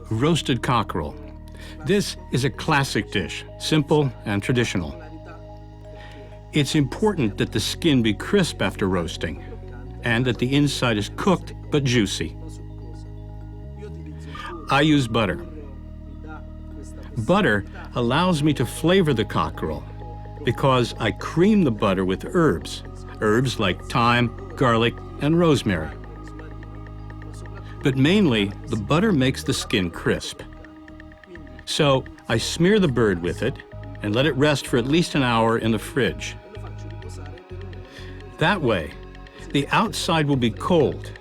Roasted cockerel. This is a classic dish, simple and traditional. It's important that the skin be crisp after roasting, and that the inside is cooked but juicy. I use butter. Butter allows me to flavor the cockerel because I cream the butter with herbs like thyme, garlic, and rosemary. But mainly, the butter makes the skin crisp. So I smear the bird with it and let it rest for at least an hour in the fridge. That way, the outside will be cold,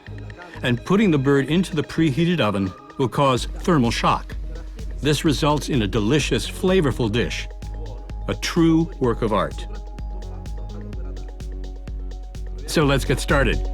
and putting the bird into the preheated oven will cause thermal shock. This results in a delicious, flavorful dish, a true work of art. So let's get started.